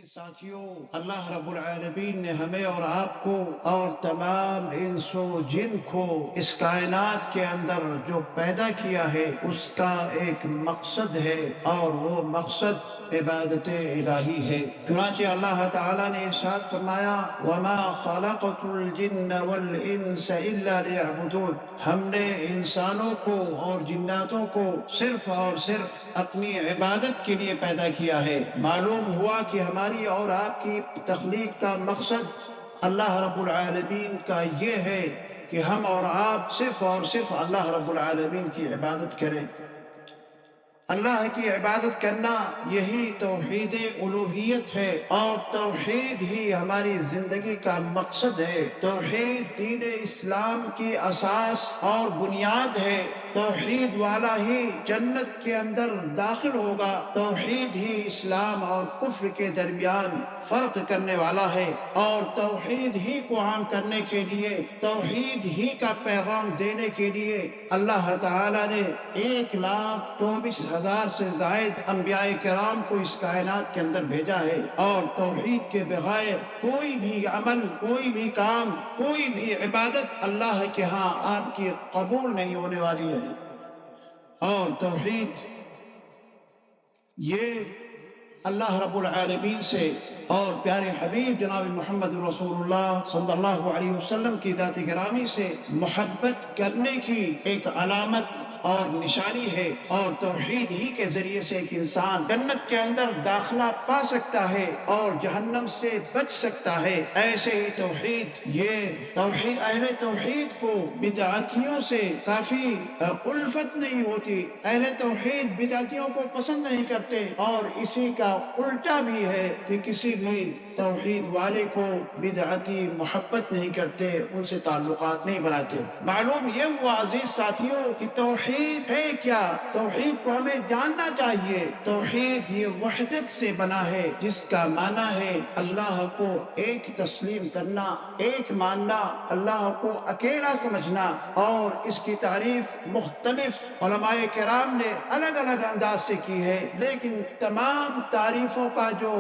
ساتھیوں، اللہ رب العالمین نے ہمیں اور آپ کو اور تمام انس و جن کو اس کائنات کے اندر جو پیدا کیا ہے اس کا ایک مقصد ہے اور وہ مقصد عبادت الہی ہے۔ چنانچہ اللہ تعالیٰ نے ارشاد فرمایا وَمَا خَلَقْتُ الْجِنَّ وَالْإِنسَ إِلَّا لِيَعْبُدُونَ، ہم نے انسانوں کو اور جناتوں کو صرف اور صرف اپنی عبادت کے لیے پیدا کیا ہے۔ معلوم ہوا کہ ہماری اور آپ کی تخلیق کا مقصد اللہ رب العالمین کا یہ ہے کہ ہم اور آپ صرف اور صرف اللہ رب العالمین کی عبادت کریں۔ اللہ کی عبادت کرنا یہی توحید الوہیت ہے اور توحید ہی ہماری زندگی کا مقصد ہے۔ توحید دین اسلام کی اساس اور بنیاد ہے۔ توحید والا ہی جنت کے اندر داخل ہوگا۔ توحید ہی اسلام اور کفر کے درمیان فرق کرنے والا ہے اور توحید ہی کو عام کرنے کے لیے، توحید ہی کا پیغام دینے کے لیے اللہ تعالیٰ نے 1,24,000 سے زائد انبیاء کرام کو اس کائنات کے اندر بھیجا ہے، اور توحید کے بغیر کوئی بھی عمل، کوئی بھی کام، کوئی بھی عبادت اللہ کے ہاں آپ کی قبول نہیں ہونے والی ہے۔ اور توحید یہ اللہ رب العالمین سے اور پیارے حبیب جناب محمد رسول اللہ صلی اللہ علیہ وسلم کی ذات گرامی سے محبت کرنے کی ایک علامت اور نشانی ہے، اور توحید ہی کے ذریعے سے ایک انسان جنت کے اندر داخلہ پا سکتا ہے اور جہنم سے بچ سکتا ہے۔ ایسے ہی توحید، یہ توحید، اہل توحید کو بدعتیوں سے کافی الفت نہیں ہوتی۔ اہل توحید بدعتیوں کو پسند نہیں کرتے، اور اسی کا الٹا بھی ہے کہ کسی بھی توحید والے کو بدعتی محبت نہیں کرتے، ان سے تعلقات نہیں بناتے۔ معلوم یہ ہوا عزیز ساتھیوں کہ توحید ہے کیا؟ توحید کو ہمیں جاننا چاہیے۔ توحید یہ وحدت سے بنا ہے، جس کا معنی ہے اللہ کو ایک تسلیم کرنا، ایک ماننا، اللہ کو اکیلا سمجھنا، اور اس کی تعریف مختلف علماء کرام نے الگ الگ انداز سے کی ہے، لیکن تمام تعریفوں کا جو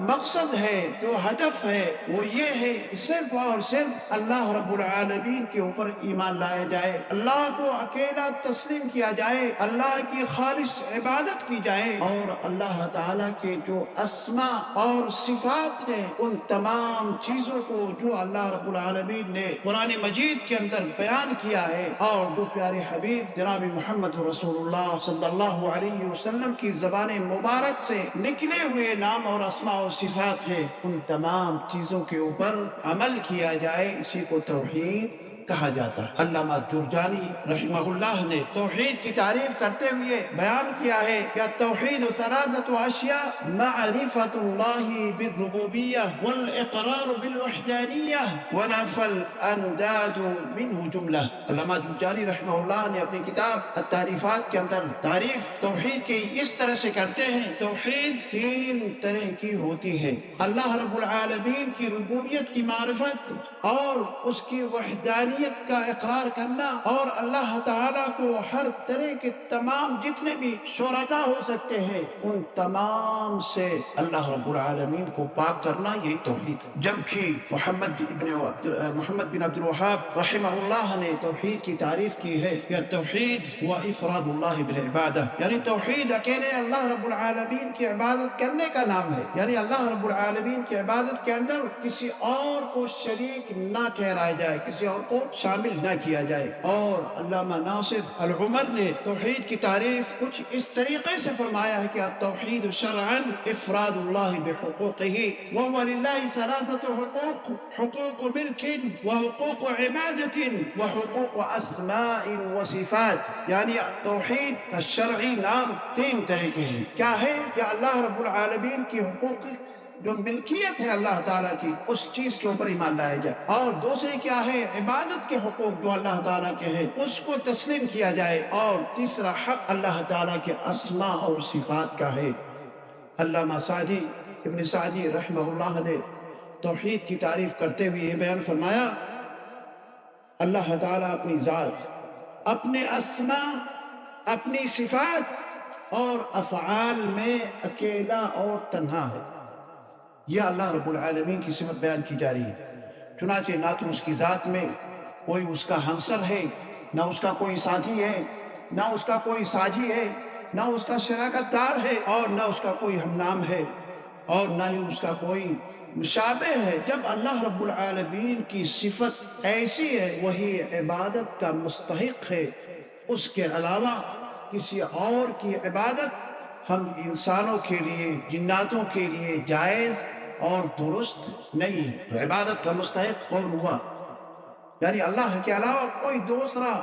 مقصد ہے، جو ہدف ہے، وہ یہ ہے کہ صرف اور صرف اللہ رب العالمین کے اوپر ایمان لایا جائے، اللہ کو اکیلا تسلیم کیا جائے، اللہ کی خالص عبادت کی جائے، اور اللہ تعالیٰ کے جو اسماء اور صفات ہیں ان تمام چیزوں کو جو اللہ رب العالمین نے قرآن مجید کے اندر بیان کیا ہے، اور جو پیارے حبیب جناب محمد رسول اللہ صلی اللہ علیہ وسلم کی زبان مبارک سے نکلے ہوئے نام اور اسماء و صفات ہیں، ان تمام چیزوں کے اوپر عمل کیا جائے، اسی کو توحید کہا جاتا ہے۔ علامہ جرجانی رحمہ اللہ نے توحید کی تعریف کرتے ہوئے بیان کیا ہے کہ التوحید ثلاثۃ اشیاء: معرفۃ اللہ بالربوبیہ والاقرار بالوحدانیہ ونفی الانداد منہ جملہ۔ علامہ جرجانی رحمہ اللہ نے اپنی کتاب التعریفات کے اندر تعریف توحید کی اس طرح سے کرتے ہیں: توحید 3 طرح کی ہوتی ہے، اللہ رب العالمین کی ربوبیت کی معرفت اور اس کی وحدانیت کا اقرار کرنا، اور اللہ تعالیٰ کو ہر طرح کے تمام جتنے بھی شرکا ہو سکتے ہیں ان تمام سے اللہ رب العالمین کو پاک کرنا، یہی توحید۔ جبکہ محمد بن عبد الوہاب رحمہ اللہ نے توحید کی تعریف کی ہے کہ توحید و افراد اللہ بالعبادہ، یعنی توحید اکیلے اللہ رب العالمین کی عبادت کرنے کا نام ہے، یعنی اللہ رب العالمین کی عبادت کے اندر کسی اور کو شریک نہ ٹھہرایا جائے، کسی اور کو شامل نہ کیا جائے۔ اور علامہ ناصر العمر نے توحید کی تعریف کچھ اس طریقے سے فرمایا ہے کہ التوحید شرعا افراد اللہ بحقوقہ وهو للہ ثلاثۃ حقوق: حقوق ملک وحقوق عبادت وحقوق اسماء وصفات، یعنی توحید کا شرعی نام 3 طرح کے ہیں۔ کیا ہے کہ اللہ رب العالمین کی حقوق، جو ملکیت ہے اللہ تعالیٰ کی، اس چیز کے اوپر ایمان لایا جائے، اور دوسری کیا ہے، عبادت کے حقوق جو اللہ تعالیٰ کے ہیں اس کو تسلیم کیا جائے، اور تیسرا حق اللہ تعالیٰ کے اسماء اور صفات کا ہے۔ علامہ سعدی ابن سعدی رحمہ اللہ نے توحید کی تعریف کرتے ہوئے یہ بیان فرمایا: اللہ تعالیٰ اپنی ذات، اپنے اسماء، اپنی صفات اور افعال میں اکیلا اور تنہا ہے۔ یہ اللہ رب العالمین کی صفت بیان کی جا رہی ہے۔ چنانچہ نہ تو اس کی ذات میں کوئی اس کا ہمسر ہے، نہ اس کا کوئی ساتھی ہے، نہ اس کا کوئی ساجی ہے، نہ اس کا شراکت دار ہے، اور نہ اس کا کوئی ہم نام ہے، اور نہ ہی اس کا کوئی مشابہ ہے۔ جب اللہ رب العالمین کی صفت ایسی ہے، وہی عبادت کا مستحق ہے، اس کے علاوہ کسی اور کی عبادت ہم انسانوں کے لیے، جناتوں کے لیے جائز اور درست نہیں ہے۔ تو عبادت کا مستحق کون ہوا؟ یعنی اللہ کے علاوہ کوئی دوسرا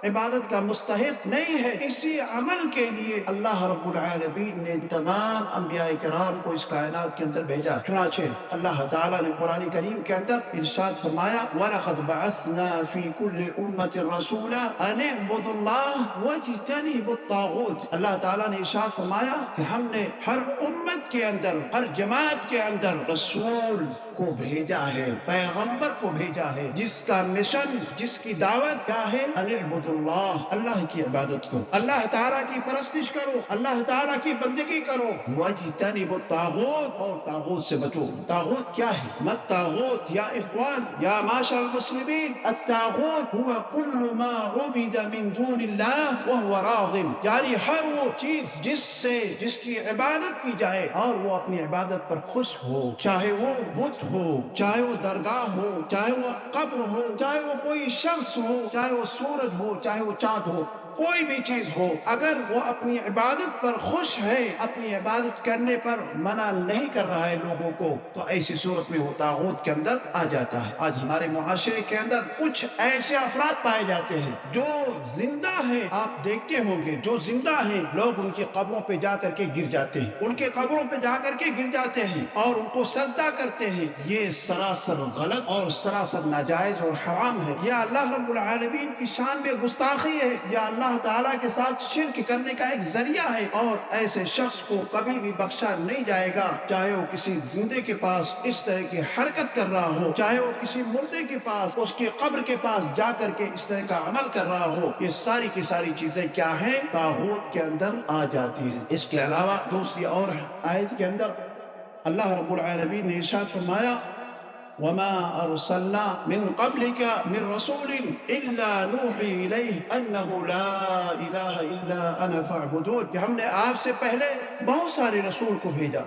عبادت کا مستحق نہیں ہے۔ اسی عمل کے لیے اللہ رب العالمین نے تمام انبیاء کرام کو اس کائنات کے اندر بھیجا۔ چنانچہ اللہ تعالیٰ نے قرآن کریم کے اندر ارشاد فرمایا وَلَقَدْ بَعَثْنَا فِي كُلِّ أُمَّةٍ رَسُولًا أَنِ اعْبُدُوا اللَّهَ وَاجْتَنِبُوا الطَّاغُوتَ۔ اللہ تعالیٰ نے ارشاد فرمایا کہ ہم نے ہر امت کے اندر، ہر جماعت کے اندر رسول کو بھیجا ہے، پیغمبر کو بھیجا ہے، جس کا مشن، جس کی دعوت کیا ہے؟ ان اعبدوا اللہ، اللہ کی عبادت کرو، اللہ تعالیٰ کی پرستش کرو، اللہ تعالیٰ کی بندگی کرو، واجتنبوا الطاغوت، اور طاغوت سے بچو۔ طاغوت کیا ہے؟ مت طاغوت یا اخوان یا معاشر المسلمین، الطاغوت هو كل ما عبد من دون اللہ وهو راض، یعنی ہر وہ چیز جس کی عبادت کی جائے اور وہ اپنی عبادت پر خوش ہو، چاہے وہ بت ہو، چاہے وہ درگاہ ہو، چاہے وہ قبر ہو، چاہے وہ کوئی شخص ہو، چاہے وہ سورج ہو، چاہے وہ چاند ہو، کوئی بھی چیز ہو، اگر وہ اپنی عبادت پر خوش ہے، اپنی عبادت کرنے پر منع نہیں کر رہا ہے لوگوں کو، تو ایسی صورت میں وہ طاغوت کے اندر آ جاتا ہے۔ آج ہمارے معاشرے کے اندر کچھ ایسے افراد پائے جاتے ہیں جو زندہ ہیں، آپ دیکھتے ہوں گے جو زندہ ہیں، لوگ ان کی قبروں پہ جا کر کے گر جاتے ہیں، ان کے قبروں پہ جا کر کے گر جاتے ہیں اور ان کو سجدہ کرتے ہیں۔ یہ سراسر غلط اور سراسر ناجائز اور حرام ہے۔ یہ اللہ رب العالمین کی شان میں گستاخی ہے، یا اللہ تعالیٰ کے ساتھ شرک کرنے کا ایک ذریعہ ہے، اور ایسے شخص کو کبھی بھی بخشا نہیں جائے گا، چاہے وہ کسی زندے کے پاس اس طرح کی حرکت کر رہا ہو، چاہے وہ کسی مردے کے پاس، اس کے قبر کے پاس جا کر کے اس طرح کا عمل کر رہا ہو۔ یہ ساری کی ساری چیزیں کیا ہیں؟ طاغوت کے اندر آ جاتی ہیں۔ اس کے علاوہ دوسری اور آیت کے اندر اللہ رب العالمین نے ارشاد فرمایا وَمَا أَرْسَلْنَا مِن قَبْلِكَ مِن رَّسُولٍ إِلَّا نُوحِي إِلَيْهِ أَنَّهُ لَا إِلَٰهَ إِلَّا أَنَا فَاعْبُدُونِ، کہ ہم نے آپ سے پہلے بہت سارے رسول کو بھیجا،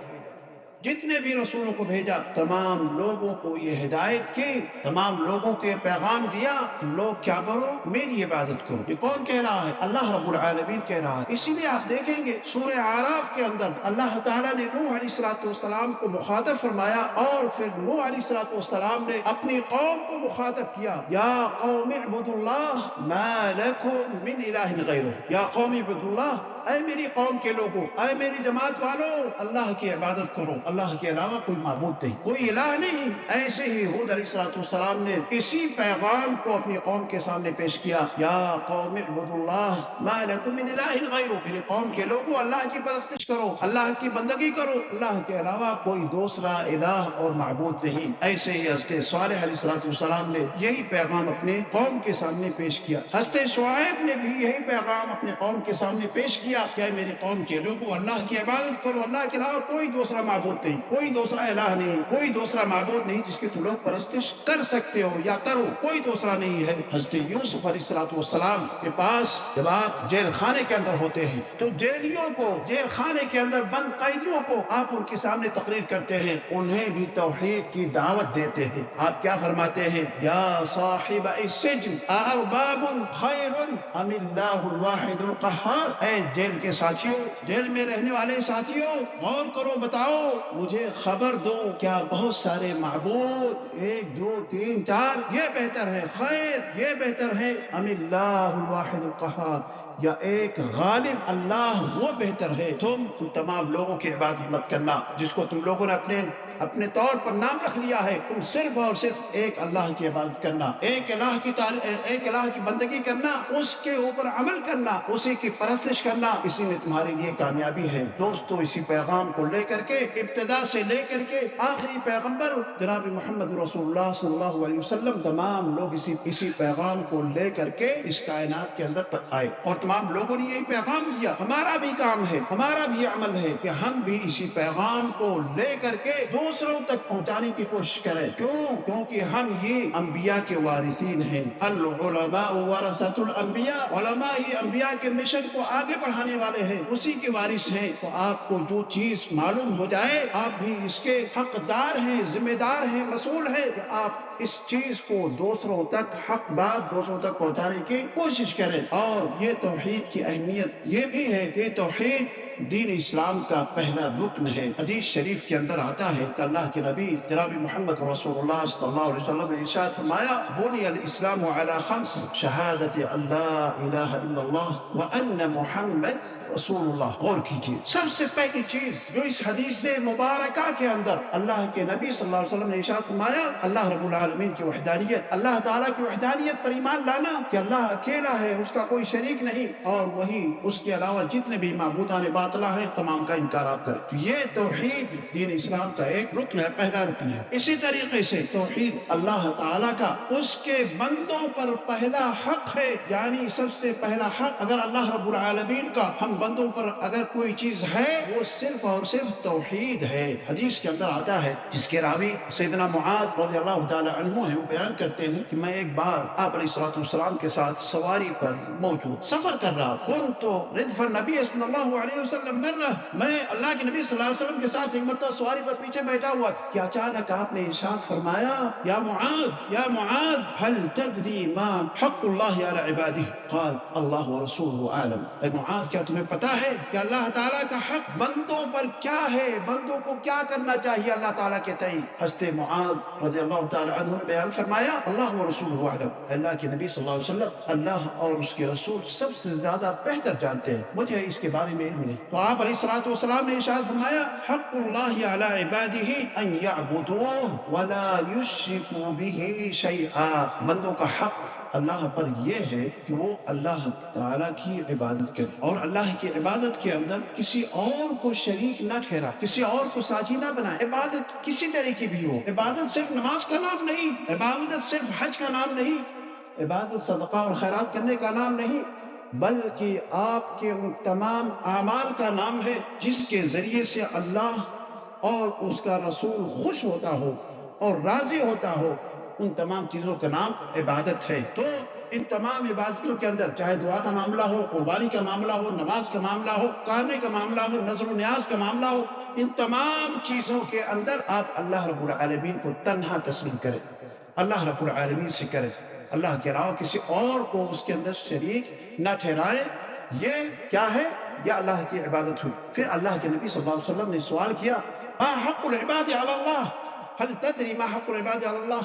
جتنے بھی رسولوں کو بھیجا تمام لوگوں کو یہ ہدایت کی، تمام لوگوں کو یہ پیغام دیا، لوگ کیا کرو؟ میری عبادت کرو۔ یہ کون کہہ رہا ہے؟ اللہ رب العالمین کہہ رہا ہے۔ اسی لیے آپ دیکھیں گے سورہ اعراف کے اندر اللہ تعالیٰ نے نوح علیہ السلام کو مخاطب فرمایا، اور پھر نوح علیہ السلام نے اپنی قوم کو مخاطب کیا، یا قوم اعبدوا اللہ ما لکم من الہ غیرہ، یا قوم اعبدوا اللہ، اے میری قوم کے لوگوں، اے میری جماعت والوں، اللہ کی عبادت کرو، اللہ کے علاوہ کوئی معبود نہیں، کوئی الہ نہیں۔ ایسے ہی ہود علیہ السلام نے اسی پیغام کو اپنی قوم کے سامنے پیش کیا، یا قوم اعبدوا اللہ ما لکم من الہ غیرہ، میری قوم کے لوگوں اللہ کی پرستش کرو، اللہ کی بندگی کرو، اللہ کے علاوہ کوئی دوسرا الہ اور معبود نہیں۔ ایسے ہی حضرت صالح علیہ السلام نے یہی پیغام اپنے قوم کے سامنے پیش کیا، حضرت شعیب نے بھی یہی پیغام اپنے قوم کے سامنے پیش کیا کہ اے میری قوم کے لوگوں اللہ کی عبادت کرو، اللہ کے علاوہ کوئی دوسرا معبود نہیں، کوئی دوسرا الہ نہیں، کوئی دوسرا معبود نہیں جس کی تم لوگ پرستش کر سکتے ہو یا کرو، کوئی دوسرا نہیں ہے۔ حضرت یوسف علیہ السلام کے پاس جب آپ جیل خانے کے اندر ہوتے ہیں تو جیلیوں کو، جیل خانے کے اندر بند قیدیوں کو آپ ان کے سامنے تقریر کرتے ہیں، انہیں بھی توحید کی دعوت دیتے ہیں۔ آپ کیا فرماتے ہیں؟ یا صاحب السجن ارباب خیر ام اللہ الواحد القہار، اے جیل کے ساتھیوں، جیل میں رہنے والے ساتھیوں، غور کرو، بتاؤ مجھے خبر دو، کیا بہت سارے معبود، ایک دو تین چار، یہ بہتر ہے، خیر یہ بہتر ہے، ام اللہ الواحد القہار، یا ایک غالب اللہ وہ بہتر ہے؟ تم تمام لوگوں کی عبادت مت کرنا، جس کو تم لوگوں نے اپنے طور پر نام رکھ لیا ہے، تم صرف اور صرف ایک اللہ کی عبادت کرنا، ایک الہ کی بندگی کرنا، اس کے اوپر عمل کرنا، اسی کی پرستش کرنا، اسی میں تمہارے لیے کامیابی ہے۔ دوستو اسی پیغام کو لے کر کے، ابتدا سے لے کر کے آخری پیغمبر جناب محمد رسول اللہ صلی اللہ علیہ وسلم، تمام لوگ اسی پیغام کو لے کر کے اس کائنات کے اندر آئے، اور تمام لوگوں نے یہی پیغام دیا۔ ہمارا بھی کام ہے، ہمارا بھی عمل ہے کہ ہم بھی اسی پیغام کو لے کر کے دوسروں تک پہنچانے کی کوشش کریں. کیونکہ ہم ہی انبیاء کے وارثین ہیں. العلماء ورثۃ الانبیاء، علماء ہی انبیاء کے مشن کو آگے بڑھانے والے ہیں، اسی کے وارث ہیں. تو آپ کو جو چیز معلوم ہو جائے آپ بھی اس کے حقدار ہیں، ذمہ دار ہیں، مسئول ہیں کہ آپ اس چیز کو دوسروں تک، حق بات دوسروں تک پہنچانے کی کوشش کریں. اور یہ توحید کی اہمیت یہ بھی ہے کہ توحید دین اسلام کا پہلا رکن ہے. حدیث شریف کے اندر آتا ہے کہ اللہ کے نبی جناب محمد رسول اللہ صلی اللہ علیہ وسلم نے ارشاد فرمایا بنی الاسلام علی خمس شہادت ان لا الہ الا اللہ وان محمد رسول اللہ. غور کیجیے، سب سے پہلی چیز جو اس حدیث مبارکہ کے اندر اللہ کے نبی صلی اللہ علیہ وسلم نے ارشاد فرمایا اللہ رب العالمین کی وحدانیت، اللہ تعالیٰ کی وحدانیت پر ایمان لانا کہ اللہ اکیلا ہے، اس کا کوئی شریک نہیں، اور وہی اس کے علاوہ جتنے بھی معبودان باطلہ ہیں تمام کا انکار آپ کریں. یہ توحید دین اسلام کا ایک رکن ہے، پہلا رکن ہے. اسی طریقے سے توحید اللہ تعالیٰ کا اس کے بندوں پر پہلا حق ہے. یعنی سب سے پہلا حق اگر اللہ رب العالمین کا ہم بندوں پر اگر کوئی چیز ہے وہ صرف اور صرف توحید ہے. حدیث کے اندر آتا ہے جس کے راوی سیدنا معاذ رضی اللہ تعالی عنہ ہیں، وہ بیان کرتے ہیں کہ میں ایک بار آپ علیہ الصلوۃ والسلام کے ساتھ سواری پر موجود سفر کر رہا تھا. تو ردف النبی صلی اللہ علیہ وسلم مرہ، میں اللہ کے نبی صلی اللہ علیہ وسلم کے ساتھ ایک مرتبہ سواری پر پیچھے بیٹھا ہوا تھا کہ اچانک آپ نے ارشاد فرمایا یا معاذ هل تدری ما حق اللہ علی عبادہ؟ قال اللہ ورسولہ اعلم. اے معاذ کیا تمہیں پتا ہے کہ اللہ تعالیٰ کا حق بندوں پر کیا ہے، بندوں کو کیا کرنا چاہیے اللہ تعالیٰ کے تئیں؟ حضرت معاذ رضی اللہ تعالی عنہ نے بیان فرمایا اللہ ورسولہ اعلم، اللہ کے نبی صلی اللہ علیہ وسلم اللہ اور اس کے رسول سب سے زیادہ بہتر جانتے ہیں، مجھے اس کے بارے میں علم نہیں. تو آپ علیہ الصلوۃ والسلام نے ارشاد فرمایا حق اللہ علی عبادہ ان یعبدوہ ولا یشرکوا بہ شیئا. بندوں کا حق اللہ پر یہ ہے کہ وہ اللہ تعالیٰ کی عبادت کرے اور اللہ کی عبادت کے اندر کسی اور کو شریک نہ ٹھہرا، کسی اور کو ساجی نہ بنائے. عبادت کسی طرح کی بھی ہو، عبادت صرف نماز کا نام نہیں، عبادت صرف حج کا نام نہیں، عبادت صدقہ اور خیرات کرنے کا نام نہیں، بلکہ آپ کے ان تمام اعمال کا نام ہے جس کے ذریعے سے اللہ اور اس کا رسول خوش ہوتا ہو اور راضی ہوتا ہو. ان تمام چیزوں کا نام عبادت ہے. تو ان تمام عبادتوں کے اندر چاہے دعا کا معاملہ ہو، قربانی کا معاملہ ہو، نماز کا معاملہ ہو، کارنے کا معاملہ ہو، نظر و نیاز کا معاملہ ہو، ان تمام چیزوں کے اندر آپ اللہ رب العالمین کو تنہا تسلیم کریں، اللہ رب العالمین سے کریں، اللہ کے علاوہ کسی اور کو اس کے اندر شریک نہ ٹھہرائے. یہ کیا ہے؟ یہ اللہ کی عبادت ہوئی. پھر اللہ کے نبی صلی اللہ علیہ وسلم نے سوال کیا ما حق العباد علی اللہ؟ هل تدری ما حق العباد علی اللہ؟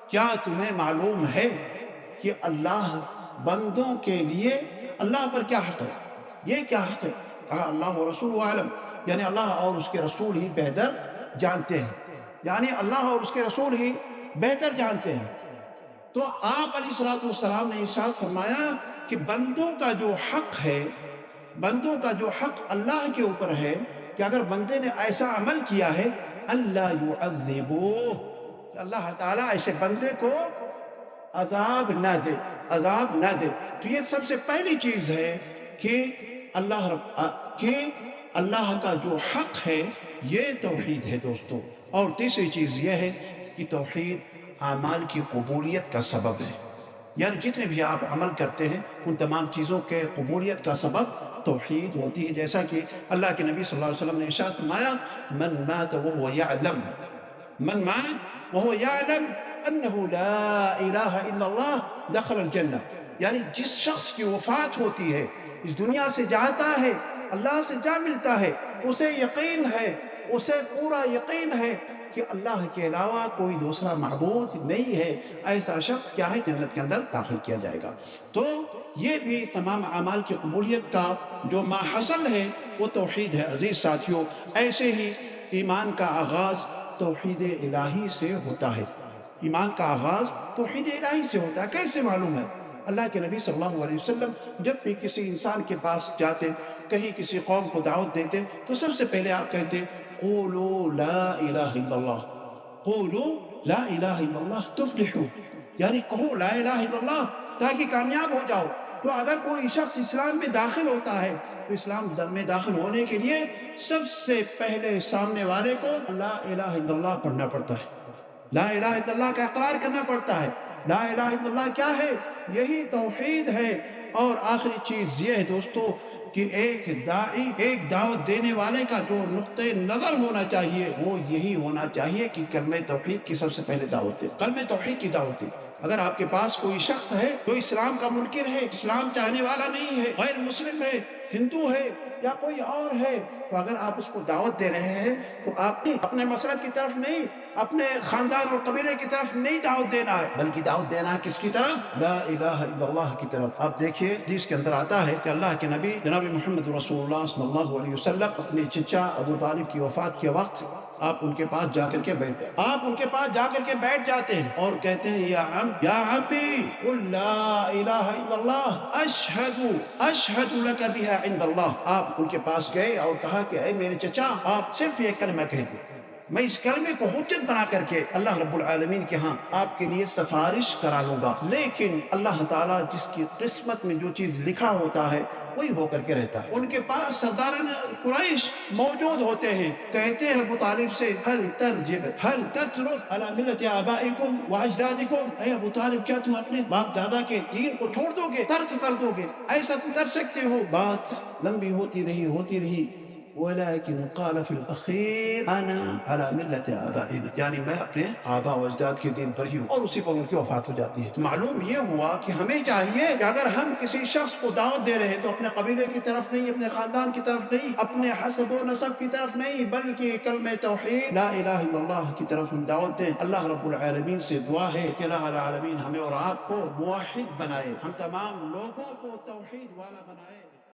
کیا تمہیں معلوم ہے کہ اللہ بندوں کے لیے اللہ پر کیا حق ہے؟ یہ کیا حق ہے؟ کہا اللہ و رسول عالم، یعنی اللہ اور اس کے رسول ہی بہتر جانتے ہیں، یعنی اللہ اور اس کے رسول ہی بہتر جانتے ہیں. تو آپ علیہ الصلوۃ والسلام نے ارشاد فرمایا کہ بندوں کا جو حق ہے، بندوں کا جو حق اللہ کے اوپر ہے کہ اگر بندے نے ایسا عمل کیا ہے اللہ یعذبوہ، کہ اللہ تعالیٰ ایسے بندے کو عذاب نہ دے، عذاب نہ دے. تو یہ سب سے پہلی چیز ہے کہ اللہ کا جو حق ہے یہ توحید ہے دوستو. اور تیسری چیز یہ ہے کہ توحید اعمال کی قبولیت کا سبب ہے. یعنی جتنے بھی آپ عمل کرتے ہیں ان تمام چیزوں کے قبولیت کا سبب توحید ہوتی ہے. جیسا کہ اللہ کے نبی صلی اللہ علیہ وسلم نے ارشاد فرمایا من مات وهو يعلم، من مات وهو يعلم انه لا الہ الا اللہ دخل الجنہ. یعنی جس شخص کی وفات ہوتی ہے، اس دنیا سے جاتا ہے، اللہ سے جا ملتا ہے، اسے یقین ہے، اسے پورا یقین ہے کہ اللہ کے علاوہ کوئی دوسرا معبود نہیں ہے، ایسا شخص کیا ہے جنت کے اندر داخل کیا جائے گا. تو یہ بھی تمام اعمال کی قبولیت کا جو ماحصل ہے وہ توحید ہے. عزیز ساتھیوں، ایسے ہی ایمان کا آغاز توحید الہی سے ہوتا ہے. ایمان کا آغاز توحید الہی سے ہوتا ہے. کیسے معلوم ہے؟ اللہ کے نبی صلی اللہ علیہ وسلم جب بھی کسی انسان کے پاس جاتے، کہیں کسی قوم کو دعوت دیتے تو سب سے پہلے آپ کہتے قولوا لا الہ الا اللہ، قولوا لا الہ الا اللہ تفلحوا، یعنی کہو لا الہ الا اللہ تاکہ کامیاب ہو جاؤ. تو اگر کوئی شخص اسلام میں داخل ہوتا ہے تو اسلام میں داخل ہونے کے لیے سب سے پہلے سامنے والے کو لا الہ الا اللہ پڑھنا پڑتا ہے، لا الہ الا اللہ کا اقرار کرنا پڑتا ہے۔ لا الہ الا اللہ کیا ہے؟ یہی توحید ہے۔ اور آخری چیز یہ ہے دوستو کہ ایک داعی، ایک دعوت دینے والے کا جو نقطۂ نظر ہونا چاہیے وہ یہی ہونا چاہیے کہ کلمہ توحید کی سب سے پہلے دعوت دے، کلمہ توحید کی دعوت دے۔ اگر آپ کے پاس کوئی شخص ہے جو اسلام کا منکر ہے، اسلام چاہنے والا نہیں ہے، غیر مسلم ہے، ہندو ہے یا کوئی اور ہے، تو اگر آپ اس کو دعوت دے رہے ہیں تو آپ اپنے مسلک کی طرف نہیں، اپنے خاندان اور قبیلے کی طرف نہیں دعوت دینا ہے، بلکہ دعوت دینا ہے کس کی طرف؟ لا الہ الا اللہ کی طرف۔ آپ دیکھیے حدیث کے اندر آتا ہے کہ اللہ کے نبی جناب محمد رسول اللہ صلی اللہ علیہ وسلم اپنے چچا ابو طالب کی وفات کے وقت آپ ان کے پاس جا کر کے بیٹھ جاتے ہیں، آپ ان کے پاس جا کر کے بیٹھ جاتے ہیں اور کہتے ہیں یا عمی قل لا الہ الا اللہ اشہد لک بہا عند اللہ۔ آپ ان کے پاس گئے اور کہا کہ اے میرے چچا آپ صرف یہ کلمہ کہہ دیں، میں اس کلمے کو حجت بنا کر کے اللہ رب العالمین کے ہاں آپ کے لیے سفارش کرا لوں گا۔ لیکن اللہ تعالیٰ جس کی قسمت میں جو چیز لکھا ہوتا ہے وہی ہو کر کے رہتا ہے۔ ان کے پاس سرداران قریش موجود ہوتے ہیں، کہتے ہیں ابو طالب سے هل تترك على ملت آبائکم واجدادکم، اے ابو طالب کیا تم اپنے باپ دادا کے دین کو چھوڑ دو گے، ترک کر دو گے؟ ایسا تم کر سکتے ہو؟ بات لمبی ہوتی رہی ولیکن قال فی الاخیر انا علی ملت آبائنا، یعنی میں اپنے آبا و اجداد کے دین پر ہی ہوں، اور اسی پر ان کی وفات ہو جاتی ہے۔ معلوم یہ ہوا کہ ہمیں چاہیے کہ اگر ہم کسی شخص کو دعوت دے رہے ہیں تو اپنے قبیلے کی طرف نہیں، اپنے خاندان کی طرف نہیں، اپنے حسب و نسب کی طرف نہیں، بلکہ کلمہ توحید لا الہ الا اللہ کی طرف ہم دعوت دیں۔ اللہ رب العالمین سے دعا ہے کہ اللہ العالمین ہمیں اور آپ کو موحد بنائے، ہم تمام لوگوں کو توحید والا بنائے۔